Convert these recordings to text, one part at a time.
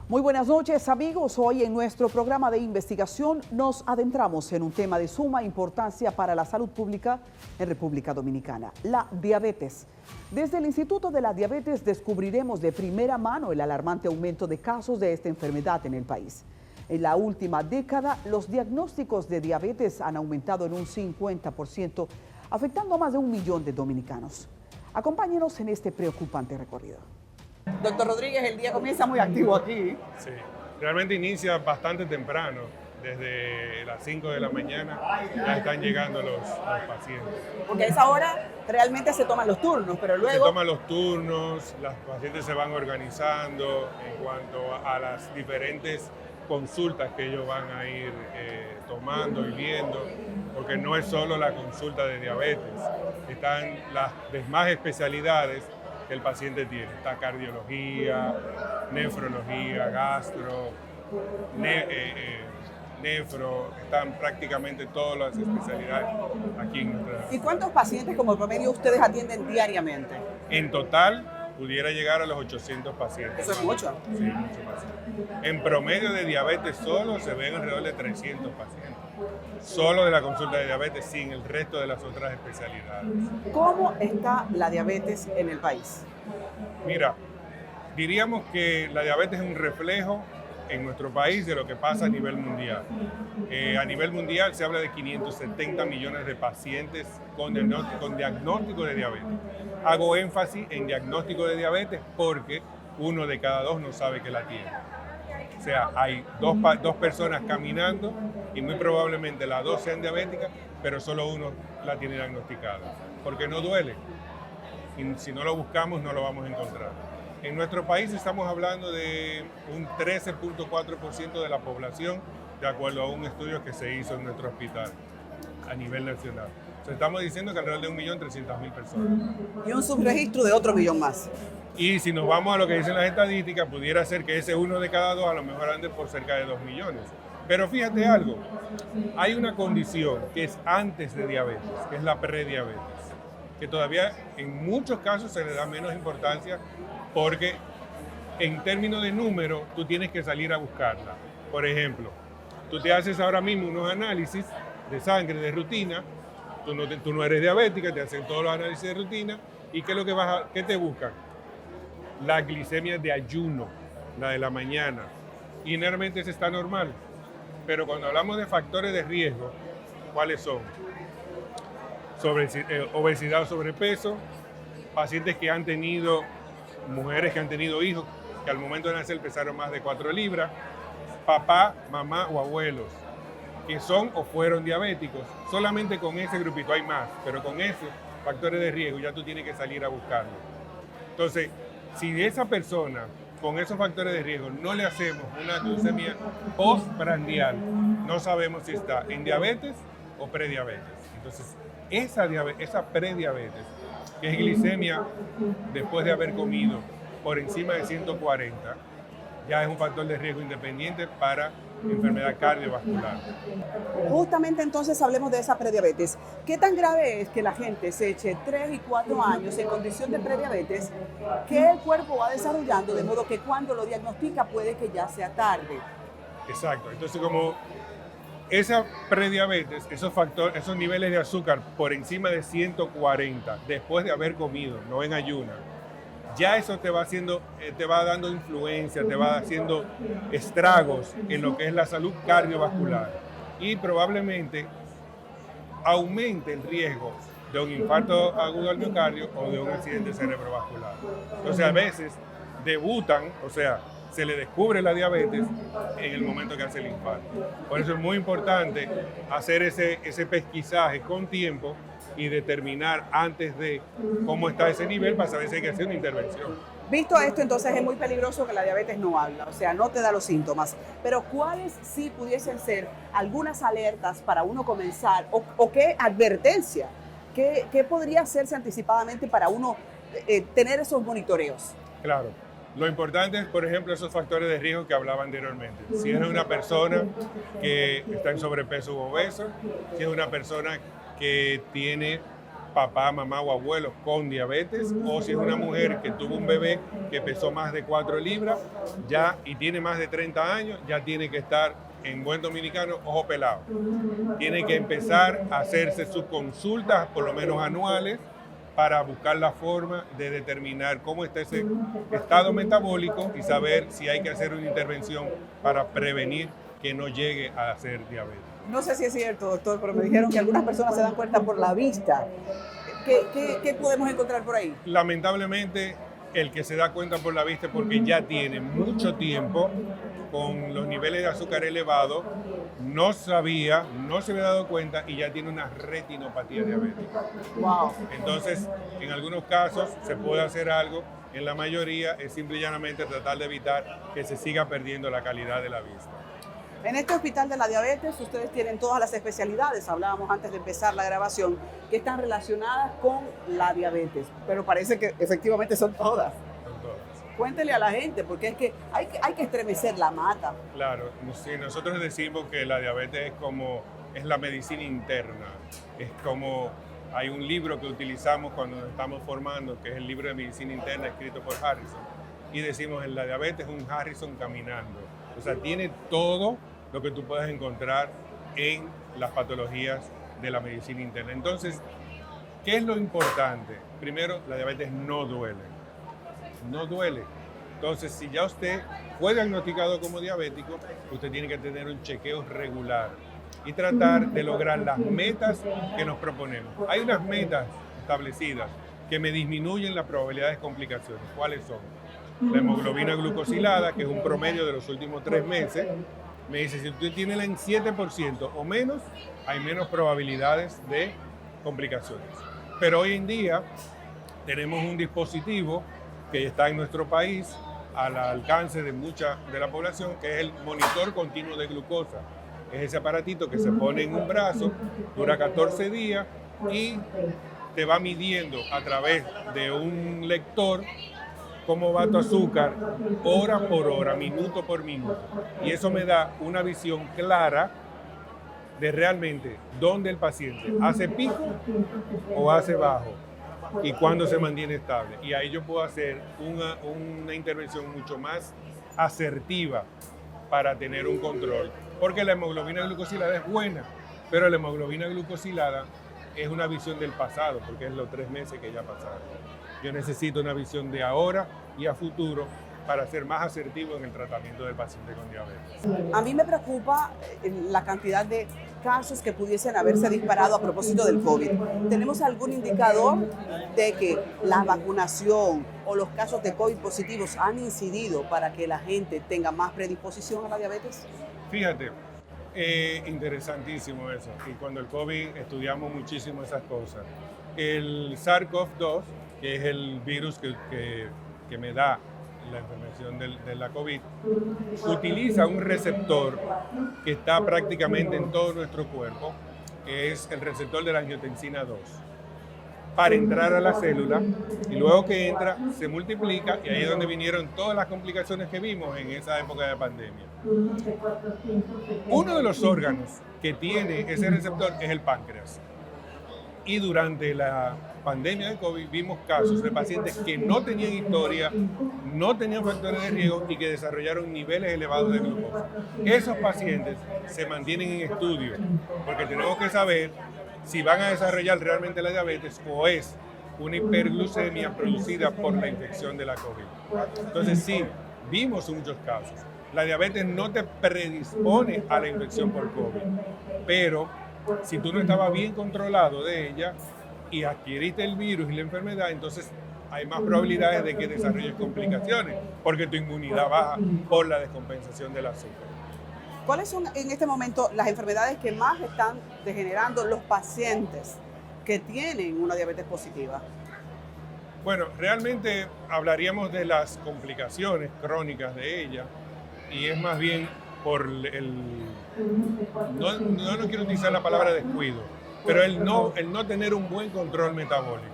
Muy buenas noches, amigos. Hoy en nuestro programa de investigación nos adentramos en un tema de suma importancia para la salud pública en República Dominicana, la diabetes. Desde el Instituto de la Diabetes descubriremos de primera mano el alarmante aumento de casos de esta enfermedad en el país. En la última década, los diagnósticos de diabetes han aumentado en un 50%, afectando a más de 1 millón de dominicanos. Acompáñenos en este preocupante recorrido. Doctor Rodríguez, el día comienza muy activo aquí. Sí, realmente inicia bastante temprano. Desde las 5 de la mañana ya están llegando los pacientes. Porque a esa hora realmente se toman los turnos, pero luego... Se toman los turnos, los pacientes se van organizando en cuanto a las diferentes consultas que ellos van a ir tomando y viendo, porque no es solo la consulta de diabetes, están las demás especialidades que el paciente tiene. Está cardiología, nefrología, gastro, nefro, están prácticamente todas las especialidades aquí en nuestra... ¿Y cuántos pacientes como promedio ustedes atienden diariamente? En total pudiera llegar a los 800 pacientes. ¿Eso es mucho? Sí, mucho pacientes. En promedio de diabetes solo se ven alrededor de 300 pacientes. Solo de la consulta de diabetes, sin el resto de las otras especialidades. ¿Cómo está la diabetes en el país? Mira, diríamos que la diabetes es un reflejo en nuestro país de lo que pasa a nivel mundial. A nivel mundial se habla de 570 millones de pacientes con diagnóstico de diabetes. Hago énfasis en diagnóstico de diabetes porque 1 de cada 2 no sabe que la tiene. O sea, hay dos personas caminando y muy probablemente las 2 sean diabéticas, pero solo 1 la tiene diagnosticada, porque no duele. Y si no lo buscamos, no lo vamos a encontrar. En nuestro país estamos hablando de un 13.4% de la población, de acuerdo a un estudio que se hizo en nuestro hospital a nivel nacional. Entonces, estamos diciendo que alrededor de 1.300.000 personas. Y un subregistro de otro millón más. Y si nos vamos a lo que dicen las estadísticas, pudiera ser que ese 1 de cada 2 a lo mejor ande por cerca de 2 millones. Pero fíjate algo, hay una condición que es antes de diabetes, que es la prediabetes, que todavía en muchos casos se le da menos importancia porque en términos de número tú tienes que salir a buscarla. Por ejemplo, tú te haces ahora mismo unos análisis de sangre de rutina, tú no eres diabética, te hacen todos los análisis de rutina y ¿qué es lo que qué te buscan? La glicemia de ayuno, la de la mañana, y generalmente esa está normal. Pero cuando hablamos de factores de riesgo, ¿cuáles son? Obesidad o sobrepeso, pacientes que han tenido, mujeres que han tenido hijos que al momento de nacer pesaron más de 4 libras, papá, mamá o abuelos que son o fueron diabéticos. Solamente con ese grupito hay más, pero con esos factores de riesgo ya tú tienes que salir a buscarlo. Entonces, si esa persona con esos factores de riesgo no le hacemos una glucemia postprandial, no sabemos si está en diabetes o prediabetes. Entonces, esa prediabetes, que es glicemia después de haber comido por encima de 140, ya es un factor de riesgo independiente para enfermedad cardiovascular. Justamente entonces hablemos de esa prediabetes. ¿Qué tan grave es que la gente se eche 3 y 4 años en condición de prediabetes que el cuerpo va desarrollando de modo que cuando lo diagnostica puede que ya sea tarde? Exacto. Entonces, como esa prediabetes, esos niveles de azúcar por encima de 140 después de haber comido, no en ayuna, ya eso te va dando influencia, te va haciendo estragos en lo que es la salud cardiovascular y probablemente aumente el riesgo de un infarto agudo al miocardio o de un accidente cerebrovascular. Entonces a veces debutan, o sea, se le descubre la diabetes en el momento que hace el infarto. Por eso es muy importante hacer ese pesquisaje con tiempo y determinar antes de cómo está ese nivel para saber si hay que hacer una intervención. Visto esto, entonces es muy peligroso que la diabetes no habla, o sea, no te da los síntomas. Pero ¿cuáles sí pudiesen ser algunas alertas para uno comenzar o qué advertencia? ¿Qué podría hacerse anticipadamente para uno tener esos monitoreos? Claro. Lo importante es, por ejemplo, esos factores de riesgo que hablaba anteriormente. Si es una persona que está en sobrepeso u obeso, si es una persona que tiene papá, mamá o abuelos con diabetes, o si es una mujer que tuvo un bebé que pesó más de 4 libras ya y tiene más de 30 años, ya tiene que estar en buen dominicano, ojo pelado. Tiene que empezar a hacerse sus consultas, por lo menos anuales, para buscar la forma de determinar cómo está ese estado metabólico y saber si hay que hacer una intervención para prevenir que no llegue a ser diabetes. No sé si es cierto, doctor, pero me dijeron que algunas personas se dan cuenta por la vista. ¿Qué podemos encontrar por ahí? Lamentablemente, el que se da cuenta por la vista es porque ya tiene mucho tiempo con los niveles de azúcar elevados, no sabía, no se había dado cuenta y ya tiene una retinopatía diabética. Wow. Entonces, en algunos casos se puede hacer algo, en la mayoría es simple y llanamente tratar de evitar que se siga perdiendo la calidad de la vista. En este hospital de la diabetes ustedes tienen todas las especialidades, hablábamos antes de empezar la grabación, que están relacionadas con la diabetes, pero parece que efectivamente son todas. Son todas. Cuéntele a la gente, porque es que hay que estremecer la mata. Claro, sí, nosotros decimos que la diabetes es la medicina interna, es como hay un libro que utilizamos cuando nos estamos formando, que es el libro de medicina interna escrito por Harrison, y decimos la diabetes es un Harrison caminando, o sea, tiene todo lo que tú puedes encontrar en las patologías de la medicina interna. Entonces, ¿qué es lo importante? Primero, la diabetes no duele. No duele. Entonces, si ya usted fue diagnosticado como diabético, usted tiene que tener un chequeo regular y tratar de lograr las metas que nos proponemos. Hay unas metas establecidas que me disminuyen la probabilidad de complicaciones. ¿Cuáles son? La hemoglobina glucosilada, que es un promedio de los últimos 3 meses, me dice, si usted tiene en 7% o menos, hay menos probabilidades de complicaciones. Pero hoy en día tenemos un dispositivo que está en nuestro país al alcance de mucha de la población, que es el monitor continuo de glucosa. Es ese aparatito que se pone en un brazo, dura 14 días y te va midiendo a través de un lector cómo va tu azúcar hora por hora, minuto por minuto. Y eso me da una visión clara de realmente dónde el paciente hace pico o hace bajo y cuándo se mantiene estable. Y ahí yo puedo hacer una intervención mucho más asertiva para tener un control. Porque la hemoglobina glucosilada es buena, pero la hemoglobina glucosilada es una visión del pasado, porque es los 3 meses que ya pasaron. Yo necesito una visión de ahora y a futuro para ser más asertivo en el tratamiento del paciente con diabetes. A mí me preocupa la cantidad de casos que pudiesen haberse disparado a propósito del COVID. ¿Tenemos algún indicador de que la vacunación o los casos de COVID positivos han incidido para que la gente tenga más predisposición a la diabetes? Fíjate, interesantísimo eso. Y cuando el COVID estudiamos muchísimo esas cosas. El SARS-CoV-2, que es el virus que me da la enfermedad de la COVID, utiliza un receptor que está prácticamente en todo nuestro cuerpo, que es el receptor de la angiotensina 2, para entrar a la célula, y luego que entra se multiplica, y ahí es donde vinieron todas las complicaciones que vimos en esa época de pandemia. Uno de los órganos que tiene ese receptor es el páncreas. Y durante la pandemia de COVID vimos casos de pacientes que no tenían historia, no tenían factores de riesgo y que desarrollaron niveles elevados de glucosa. Esos pacientes se mantienen en estudio porque tenemos que saber si van a desarrollar realmente la diabetes o es una hiperglucemia producida por la infección de la COVID. Entonces sí, vimos muchos casos. La diabetes no te predispone a la infección por COVID, pero si tú no estabas bien controlado de ella y adquiriste el virus y la enfermedad, entonces hay más probabilidades de que desarrolles complicaciones porque tu inmunidad baja por la descompensación del azúcar. ¿Cuáles son en este momento las enfermedades que más están degenerando los pacientes que tienen una diabetes positiva? Bueno, realmente hablaríamos de las complicaciones crónicas de ella y es más bien por no quiero utilizar la palabra descuido, pero el no tener un buen control metabólico,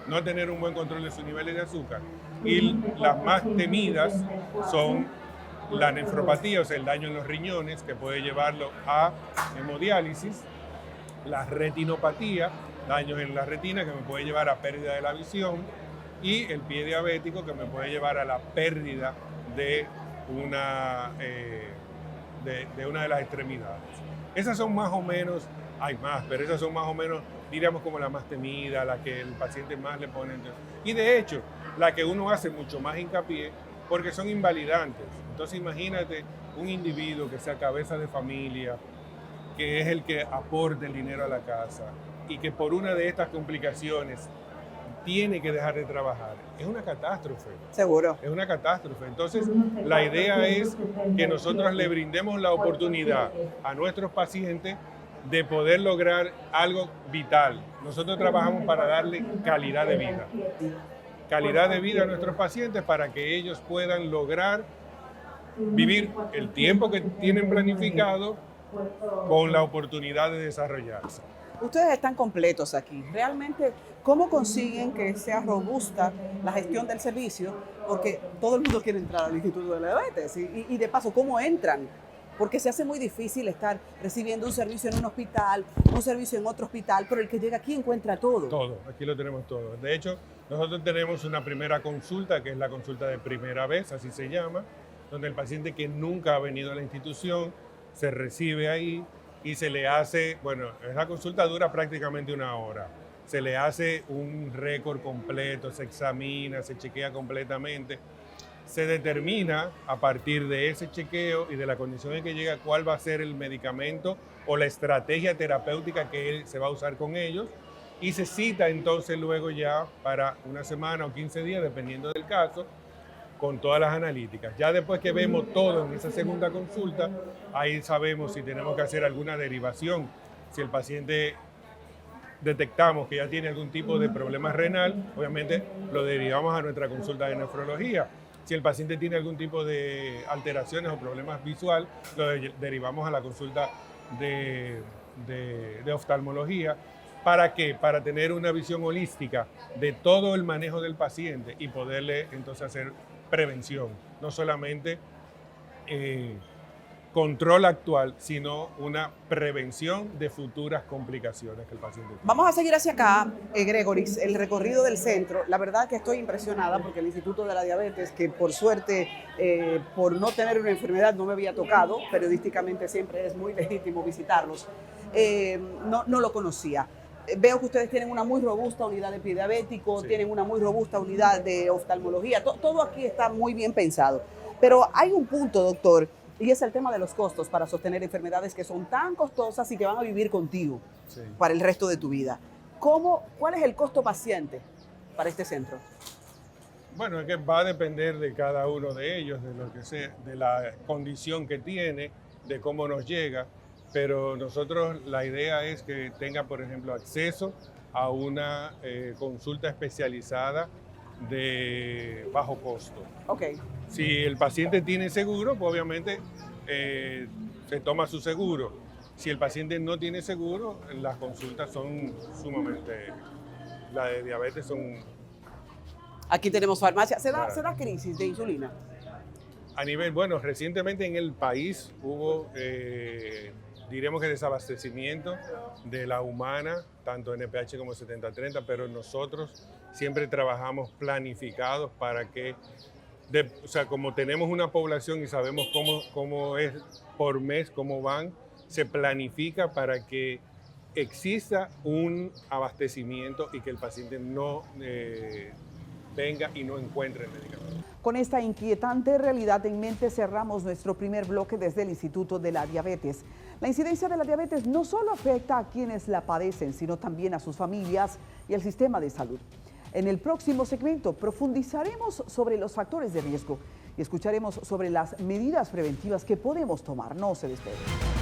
no tener un buen control de sus niveles de azúcar. Y las más temidas son la nefropatía, o sea, el daño en los riñones, que puede llevarlo a hemodiálisis, la retinopatía, daños en la retina que me puede llevar a pérdida de la visión, y el pie diabético que me puede llevar a la pérdida de una de las extremidades. Esas son más o menos, hay más, pero esas son más o menos, diríamos, como la más temida, la que el paciente más le pone. Y de hecho, la que uno hace mucho más hincapié, porque son invalidantes. Entonces imagínate un individuo que sea cabeza de familia, que es el que aporta el dinero a la casa y que por una de estas complicaciones tiene que dejar de trabajar. Es una catástrofe. Seguro. Es una catástrofe. Entonces, la idea es que nosotros le brindemos la oportunidad a nuestros pacientes de poder lograr algo vital. Nosotros trabajamos para darle calidad de vida. Calidad de vida a nuestros pacientes para que ellos puedan lograr vivir el tiempo que tienen planificado con la oportunidad de desarrollarse. Ustedes están completos aquí. Realmente, ¿cómo consiguen que sea robusta la gestión del servicio? Porque todo el mundo quiere entrar al Instituto de la Diabetes. Y de paso, ¿cómo entran? Porque se hace muy difícil estar recibiendo un servicio en un hospital, un servicio en otro hospital, pero el que llega aquí encuentra todo. Todo, aquí lo tenemos todo. De hecho, nosotros tenemos una primera consulta, que es la consulta de primera vez, así se llama, donde el paciente que nunca ha venido a la institución se recibe ahí y se le hace, bueno, esa consulta dura prácticamente 1 hora. Se le hace un récord completo, se examina, se chequea completamente. Se determina a partir de ese chequeo y de la condición en que llega cuál va a ser el medicamento o la estrategia terapéutica que él se va a usar con ellos, y se cita entonces luego ya para 1 semana o 15 días, dependiendo del caso, con todas las analíticas. Ya después que vemos todo en esa segunda consulta, ahí sabemos si tenemos que hacer alguna derivación, si el paciente detectamos que ya tiene algún tipo de problema renal, obviamente lo derivamos a nuestra consulta de nefrología. Si el paciente tiene algún tipo de alteraciones o problemas visual, lo derivamos a la consulta de oftalmología. ¿Para qué? Para tener una visión holística de todo el manejo del paciente y poderle entonces hacer prevención. No solamente control actual, sino una prevención de futuras complicaciones que el paciente tiene. Vamos a seguir hacia acá, Gregoris, el recorrido del centro. La verdad que estoy impresionada porque el Instituto de la Diabetes, que por suerte, por no tener una enfermedad, no me había tocado, periodísticamente siempre es muy legítimo visitarlos, no lo conocía. Veo que ustedes tienen una muy robusta unidad de pie diabético, sí, tienen una muy robusta unidad de oftalmología, todo aquí está muy bien pensado. Pero hay un punto, doctor, y es el tema de los costos para sostener enfermedades que son tan costosas y que van a vivir contigo, sí, para el resto de tu vida. ¿Cuál es el costo paciente para este centro? Bueno, es que va a depender de cada uno de ellos, de lo que sea, de la condición que tiene, de cómo nos llega. Pero nosotros la idea es que tenga, por ejemplo, acceso a una consulta especializada de bajo costo. Okay. Si el paciente tiene seguro, pues obviamente se toma su seguro. Si el paciente no tiene seguro, las consultas son sumamente, las de diabetes son... Aquí tenemos farmacia. ¿Se da crisis de insulina? A nivel, bueno, recientemente en el país hubo... diremos que desabastecimiento de la humana, tanto NPH como 70-30, pero nosotros siempre trabajamos planificados para que, o sea, como tenemos una población y sabemos cómo es por mes, cómo van, se planifica para que exista un abastecimiento y que el paciente no venga y no encuentre el medicamento. Con esta inquietante realidad en mente cerramos nuestro primer bloque desde el Instituto de la Diabetes. La incidencia de la diabetes no solo afecta a quienes la padecen, sino también a sus familias y al sistema de salud. En el próximo segmento profundizaremos sobre los factores de riesgo y escucharemos sobre las medidas preventivas que podemos tomar. No se despeguen.